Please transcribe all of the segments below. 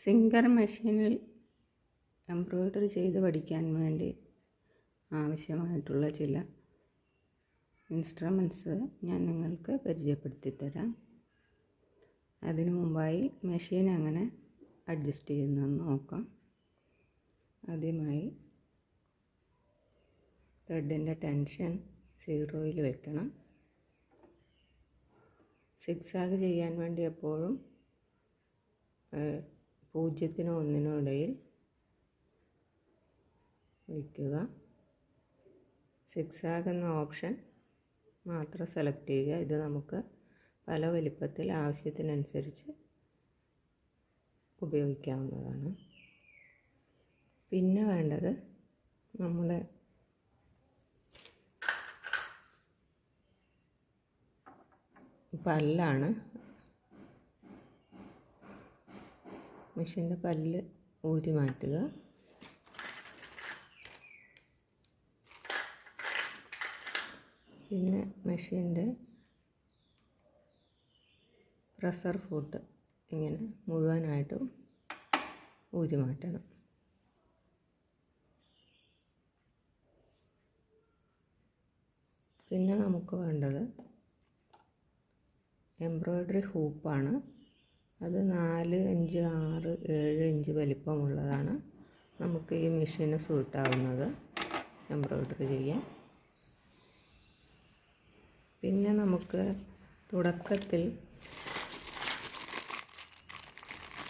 Singer മെഷീനിൽ embroidery ചെയ്ത് പഠിക്കാൻ വേണ്ടി ആവശ്യമായിട്ടുള്ള ചില ഇൻസ്ട്രുമെൻറ്റ്സ് ഞാൻ നിങ്ങൾക്ക് പരിചയപ്പെടുത്തി തരാം. അതിനു മുമ്പായി മെഷീൻ എങ്ങനെ അഡ്ജസ്റ്റ് ചെയ്യുന്നതെന്ന് നോക്കാം. ആദ്യമായി ത്രെഡിൻ്റെ ടെൻഷൻ 0-ൽ വെക്കണം. സിക്സാഗ് ചെയ്യാൻ വേണ്ടി എപ്പോഴും 0-നും 1-നും ഇടയിൽ വയ്ക്കുക. സിക്സാഗ് എന്ന ഓപ്ഷൻ മാത്രം സെലക്ട് ചെയ്യുക. ഇത് നമുക്ക് പല വലിപ്പത്തിൽ ആവശ്യത്തിനനുസരിച്ച് ഉപയോഗിക്കാവുന്നതാണ്. പിന്നെ വേണ്ടത് നമ്മുടെ പല്ലാണ്. മെഷീൻ്റെ പല്ല് ഊരി മാറ്റുക. പിന്നെ മെഷീൻ്റെ പ്രഷർ ഫുട്ട് ഇങ്ങനെ മുഴുവനായിട്ടും ഊരി മാറ്റണം. പിന്നെ നമുക്ക് വേണ്ടത് എംബ്രോയ്ഡറി ഹൂപ്പാണ്. അത് 4, 5, 6, 7 ഇഞ്ച് വലിപ്പമുള്ളതാണ്. നമുക്ക് ഈ മെഷീന് സൂട്ടാവുന്നത് എംബ്രോയ്ഡറി ചെയ്യാൻ. പിന്നെ നമുക്ക് തുടക്കത്തിൽ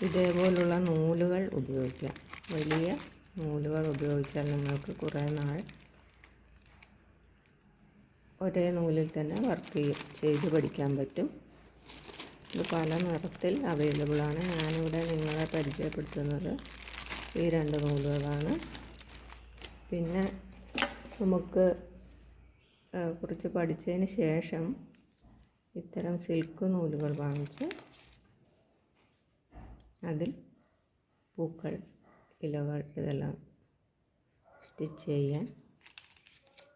ഇതേപോലുള്ള നൂലുകൾ ഉപയോഗിക്കാം. വലിയ നൂലുകൾ ഉപയോഗിച്ചാൽ നിങ്ങൾക്ക് കുറേ നാൾ ഒരേ നൂലിൽ തന്നെ വർക്ക് ചെയ്ത് പഠിക്കാൻ പറ്റും. ഇത് പല നിറത്തിൽ അവൈലബിളാണ്. ഞാനിവിടെ നിങ്ങളെ പരിചയപ്പെടുത്തുന്നത് ഈ 2 നൂലുകളാണ്. പിന്നെ നമുക്ക് കുറച്ച് പഠിച്ചതിന് ശേഷം ഇത്തരം സിൽക്ക് നൂലുകൾ വാങ്ങിച്ച് അതിൽ പൂക്കൾ, ഇലകൾ ഇതെല്ലാം സ്റ്റിച്ച് ചെയ്യാൻ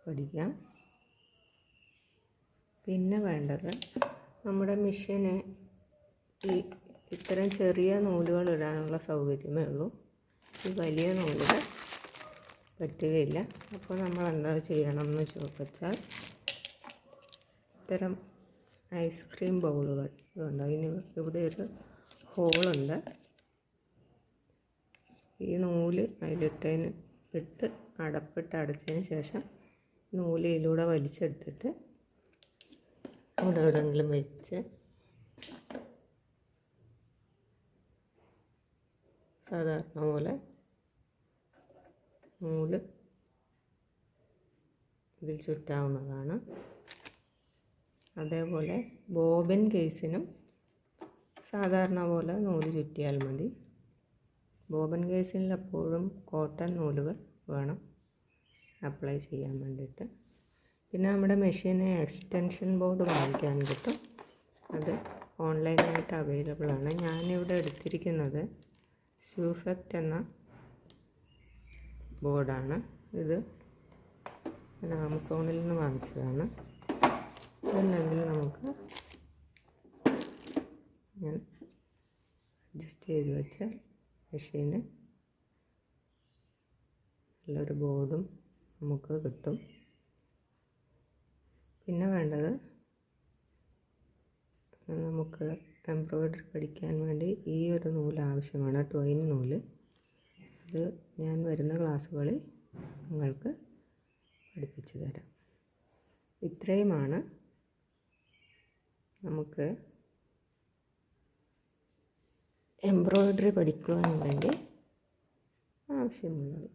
പഠിക്കാം. പിന്നെ വേണ്ടത് നമ്മുടെ മെഷീന് ഇത്തരം ചെറിയ നൂലുകൾ ഇടാനുള്ള സൗകര്യമേ ഉള്ളൂ. ഈ വലിയ നൂലുകൾ പറ്റുകയില്ല. അപ്പോൾ നമ്മൾ എന്താ ചെയ്യണം എന്ന് ചോദിച്ചാൽ ഇത്തരം ഐസ്ക്രീം ബൗളുകൾ ഇതുണ്ട്. ഇവിടെ ഒരു ഹോളുണ്ട്. ഈ നൂല് ഇട്ട് അടച്ചതിന് ശേഷം നൂല് ഇതിലൂടെ വലിച്ചെടുത്തിട്ട് അവിടെ എവിടെയെങ്കിലും വെച്ച് സാധാരണ പോലെ നൂല് ഇതിൽ ചുറ്റാവുന്നതാണ്. അതേപോലെ ബോബിൻ കേസിനും സാധാരണ പോലെ നൂല് ചുറ്റിയാൽ മതി. ബോബിൻ കേസിൽ എപ്പോഴും കോട്ടൺ നൂലുകൾ വേണം അപ്ലൈ ചെയ്യാൻ വേണ്ടിയിട്ട്. പിന്നെ നമ്മുടെ മെഷീന് എക്സ്റ്റൻഷൻ ബോർഡ് വാങ്ങിക്കാൻ കിട്ടും. അത് ഓൺലൈനായിട്ട് അവൈലബിളാണ്. ഞാനിവിടെ എടുത്തിരിക്കുന്നത് സ്യൂഫെക്റ്റ് എന്ന ബോർഡാണ്. ഇത് ഞാൻ ആമസോണിൽ നിന്ന് വാങ്ങിച്ചതാണ്. ഇതുണ്ടെങ്കിൽ നമുക്ക് ഞാൻ അഡ്ജസ്റ്റ് ചെയ്ത് വെച്ച മെഷീന് നല്ലൊരു ബോർഡും നമുക്ക് കിട്ടും. പിന്നെ വേണ്ടത് നമുക്ക് എംബ്രോയ്ഡറി പഠിക്കാൻ വേണ്ടി ഈ ഒരു നൂല് ആവശ്യമാണ്, ട്വൈൻ നൂല്. അത് ഞാൻ വരുന്ന ക്ലാസ്സുകളിൽ നിങ്ങൾക്ക് പഠിപ്പിച്ചു തരാം. ഇത്രയുമാണ് നമുക്ക് എംബ്രോയ്ഡറി പഠിക്കുവാൻ വേണ്ടി ആവശ്യമുള്ളത്.